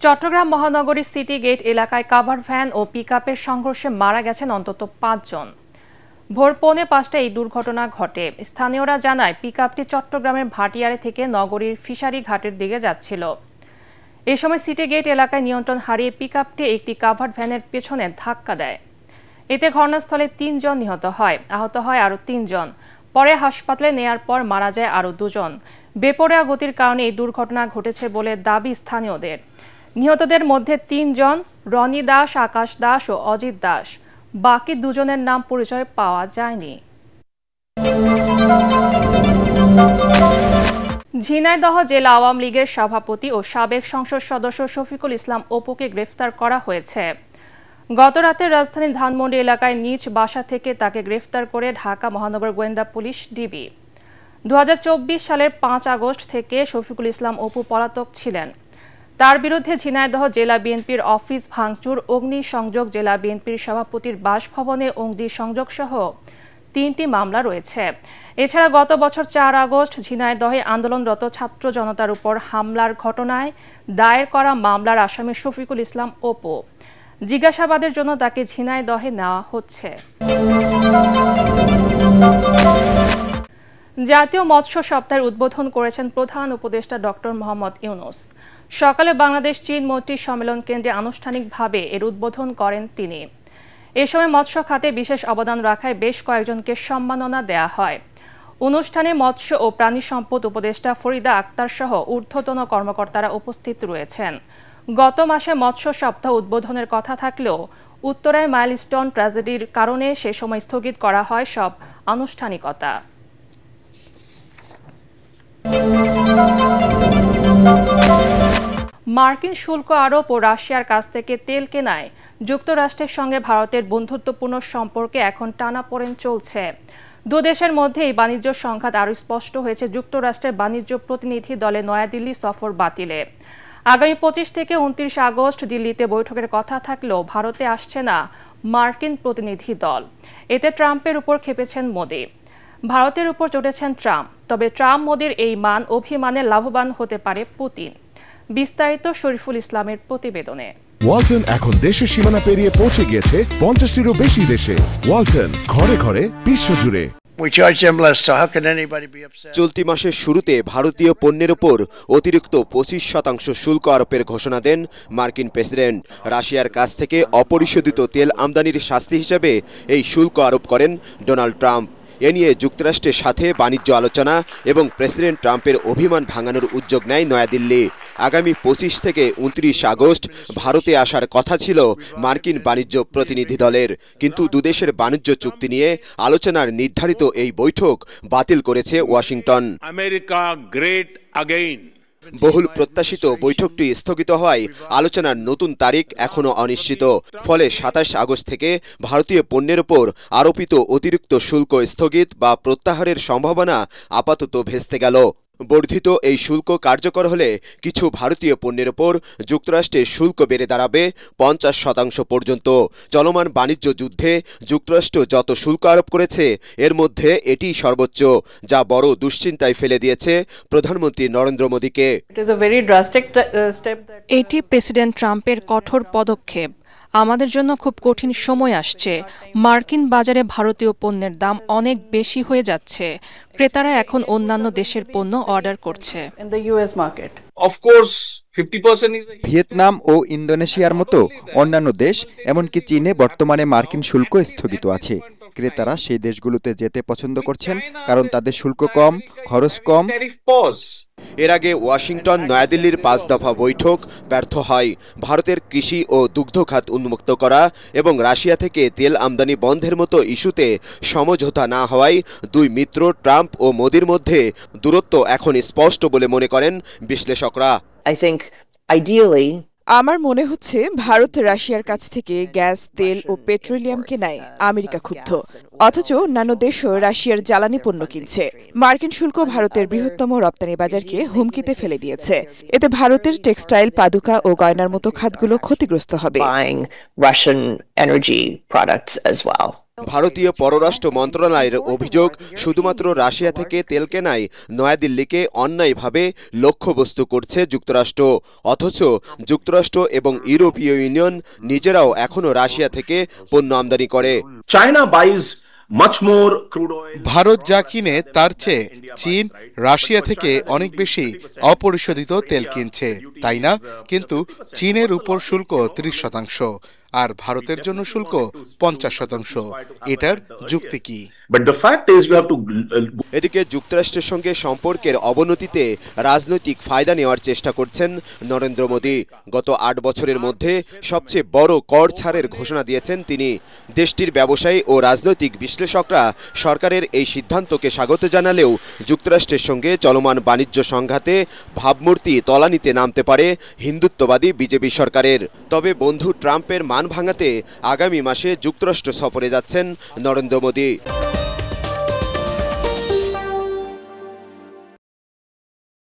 চট্টগ্রাম মহানগরীর city gate এলাকায় cover van ও পিকআপের সংঘর্ষে মারা গেছেন অন্তত ৫ জন। ভোর 4:45 এই দুর্ঘটনা ঘটে। স্থানীয়রা জানায় পিকআপটি চট্টগ্রামের ভাটিয়ারি থেকে নগরীর ফিশারি ঘাটের দিকে যাচ্ছিল। এই সময় সিটি গেট এলাকায় নিয়ন্ত্রণ হারিয়ে পিকআপটি একটি কাভার ভ্যানের পেছনে ধাক্কা দেয়। এতে ঘটনাস্থলে ৩ জন নিহত হয়, আহত হয় আরও ৩ জন। পরে হাসপাতালে নেয়ার পর মারা যায় আরও 2 জন। বেপরোয়া গতির কারণে এই দুর্ঘটনা ঘটেছে বলে দাবি স্থানীয়দের। নিহতদের মধ্যে 3 জন রনি দাস, আকাশ দাস ও অজিত দাস। বাকি 2 জনের নাম পরিচয় পাওয়া যায়নি। ঝিনাইদহ জেলা আওয়ামী লীগের সভাপতি ও সাবেক সংসদ সদস্য শফিকুল ইসলাম অপুকে গ্রেফতার করা হয়েছে। গতরাতে রাজধানীর ধানমন্ডি এলাকায় নিজ বাসা থেকে তাকে গ্রেফতার করে ঢাকা মহানগর গোয়েন্দা পুলিশ ডিবি। 2024 সালের 5 আগস্ট থেকে শফিকুল ইসলাম অপু পলাতক ছিলেন। তার বিরুদ্ধে ঝিনাইদহ জেলা বিএনপির অফিস ভাঙচুর, অগ্নিসংযোগ, জেলা বিএনপির সভাপতির বাসভবনে অগ্নিসংযোগ সহ 3টি মামলা রয়েছে। এছাড়া গত বছর 4 আগস্ট ঝিনাইদহে আন্দোলনরত ছাত্র জনতার উপর হামলার ঘটনায় দায়ের করা মামলার আসামি শফিকুল ইসলাম অপু। জিজ্ঞাসাবাদের জন্য তাকে ঝিনাইদহে নেওয়া হচ্ছে। জাতীয় মৎস্য সপ্তাহের উদ্বোধন করেছেন প্রধান উপদেষ্টা ডক্টর মোহাম্মদ ইউনূস। সকালে বাংলাদেশ চীন মৈত্রী সম্মেলন কেন্দ্রে আনুষ্ঠানিকভাবে এর উদ্বোধন করেন তিনি। এ সময় মৎস্য খাতে বিশেষ অবদান রাখায় বেশ কয়েকজনকে সম্মাননা দেয়া হয়। অনুষ্ঠানে মৎস্য ও প্রাণী সম্পদ উপদেষ্টা ফরিদা আক্তার সহ ঊর্ধ্বতন কর্মকর্তারা উপস্থিত রয়েছেন। গত মাসে মৎস্য সপ্তাহ উদ্বোধনের কথা থাকলেও উত্তরায় মাইলস্টোন ট্র্যাজেডির কারণে সে সময় স্থগিত করা হয় সব আনুষ্ঠানিকতা। মার্কিন শুল্ক আরোপ ও রাশিয়ার কাছ থেকে তেল কেনায় যুক্তরাষ্ট্রের সঙ্গে ভারতের বন্ধুত্বপূর্ণ সম্পর্কে এখন টানাপোড়েন চলছে। দু দেশের মধ্যে এই বাণিজ্য সংঘাত আরও স্পষ্ট হয়েছে যুক্তরাষ্ট্রের বাণিজ্য প্রতিনিধি দলে নয়াদিল্লি সফর বাতিলে। আগামী 25 থেকে 29 আগস্ট দিল্লিতে বৈঠকের কথা থাকলেও ভারতে আসছে না মার্কিন প্রতিনিধি দল। এতে ট্রাম্পের উপর ক্ষেপেছেন মোদি। ভারতের উপর চটেছেন ট্রাম্প। তবে ট্রাম্প মোদির এই মান অভিমানে লাভবান হতে পারে পুতিন। বিস্তারিত শরীফুল ইসলামের প্রতিবেদনে। ওয়ালটন এখন দেশের সীমানা পেরিয়ে পৌঁছে গিয়েছে 50টিরও বেশি দেশে। ওয়ালটন, ঘরে ঘরে, বিশ্বজুড়ে। চলতি মাসের শুরুতে ভারতীয় পণ্যের ওপর অতিরিক্ত 25% শুল্ক আরোপের ঘোষণা দেন মার্কিন প্রেসিডেন্ট। রাশিয়ার কাছ থেকে অপরিশোধিত তেল আমদানির শাস্তি হিসেবে এই শুল্ক আরোপ করেন ডোনাল্ড ট্রাম্প। এ নিয়ে যুক্তরাষ্ট্রের সাথে বাণিজ্য আলোচনা এবং প্রেসিডেন্ট ট্রাম্পের অভিমান ভাঙানোর উদ্যোগ নেয় নয়াদিল্লি। আগামী 25 থেকে 29 আগস্ট ভারতে আসার কথা ছিল মার্কিন বাণিজ্য প্রতিনিধি দলের, কিন্তু দুদেশের বাণিজ্য চুক্তি নিয়ে আলোচনার নির্ধারিত এই বৈঠক বাতিল করেছে ওয়াশিংটন। America great again. বহুল প্রত্যাশিত বৈঠকটি স্থগিত হওয়ায় আলোচনার নতুন তারিখ এখনও অনিশ্চিত। ফলে 27 আগস্ট থেকে ভারতীয় পণ্যের ওপর আরোপিত অতিরিক্ত শুল্ক স্থগিত বা প্রত্যাহারের সম্ভাবনা আপাতত ভেস্তে গেল। বর্ধিত এই শুল্ক কার্যকর হলে কিছু ভারতীয় পণ্যের ওপর যুক্তরাষ্ট্রের শুল্ক বেড়ে দাঁড়াবে 50% পর্যন্ত। চলমান বাণিজ্য যুদ্ধে যুক্তরাষ্ট্র যত শুল্ক আরোপ করেছে এর মধ্যে এটিই সর্বোচ্চ, যা বড় দুশ্চিন্তায় ফেলে দিয়েছে প্রধানমন্ত্রী নরেন্দ্র মোদীকে। এটি প্রেসিডেন্ট ট্রাম্পের কঠোর পদক্ষেপ। আমাদের জন্য খুব কঠিন সময় আসছে। মার্কিন বাজারে ভারতীয় পণ্যের দাম অনেক বেশি হয়ে যাচ্ছে। ক্রেতারা এখন অন্যান্য দেশের পণ্য অর্ডার করছে। ভিয়েতনাম ও ইন্দোনেশিয়ার মতো অন্যান্য দেশ, এমনকি চীনে বর্তমানে মার্কিন শুল্ক স্থগিত আছে। ক্রেতারা সেই দেশগুলোতে যেতে পছন্দ করছেন কারণ তাদের শুল্ক কম, খরচ কম। এর আগে ওয়াশিংটন নয়াদিল্লির 5 দফা বৈঠক ব্যর্থ হয়। ভারতের কৃষি ও দুগ্ধ খাত উন্মুক্ত করা এবং রাশিয়া থেকে তেল আমদানি বন্ধের মতো ইস্যুতে সমঝোতা না হওয়ায় দুই মিত্র ট্রাম্প ও মোদির মধ্যে দূরত্ব এখন স্পষ্ট বলে মনে করেন বিশ্লেষকরা। আমার মনে হচ্ছে ভারত রাশিয়ার কাছ থেকে গ্যাস, তেল ও পেট্রোলিয়াম কেনায় আমেরিকা ক্ষুব্ধ, অথচ অন্যান্য দেশও রাশিয়ার জ্বালানি পণ্য কিনছে। মার্কিন শুল্ক ভারতের বৃহত্তম রপ্তানি বাজারকে হুমকিতে ফেলে দিয়েছে। এতে ভারতের টেক্সটাইল, পাদুকা ও গয়নার মতো খাতগুলো ক্ষতিগ্রস্ত হবে। ভারতীয় পররাষ্ট্র মন্ত্রণালয়ের অভিযোগ, শুধুমাত্র রাশিয়া থেকে তেল কেনায় নয়াদিল্লিকে অন্যায়ভাবে লক্ষ্যবস্তু করছে যুক্তরাষ্ট্র। অথচ যুক্তরাষ্ট্র এবং ইউরোপীয় ইউনিয়ন নিজেরাও এখনও রাশিয়া থেকে পণ্য আমদানি করে। China buys much more crude oil. Bharat যা কিনে তার চেয়ে চীন রাশিয়া থেকে অনেক বেশি অপরিশোধিত তেল কিনছে, তাই না? কিন্তু চীনের উপর শুল্ক 30%, আর ভারতের জন্য শুল্ক 50%। এটার যুক্তি কি? But the fact is you have to এদিকে যুক্তরাষ্ট্রের সঙ্গে সম্পর্কের অবনতিতে রাজনৈতিক ফায়দা নেওয়ার চেষ্টা করছেন নরেন্দ্র মোদী। গত 8 বছরের মধ্যে সবচেয়ে বড় কর ছাড়ের ঘোষণা দিয়েছেন তিনি। দেশটির ব্যবসায়ী ও রাজনৈতিক বিশ্লেষকরা সরকারের এই সিদ্ধান্তকে স্বাগত জানালেও যুক্তরাষ্ট্রের সঙ্গে চলমান বাণিজ্য সংঘাতে ভাবমূর্তি তলানিতে নামতে পারে হিন্দুত্ববাদী বিজেপি সরকারের। তবে বন্ধু ট্রাম্পের মান ভাঙাতে আগামী মাসে যুক্তরাষ্ট্র সফরে যাচ্ছেন নরেন্দ্র মোদী।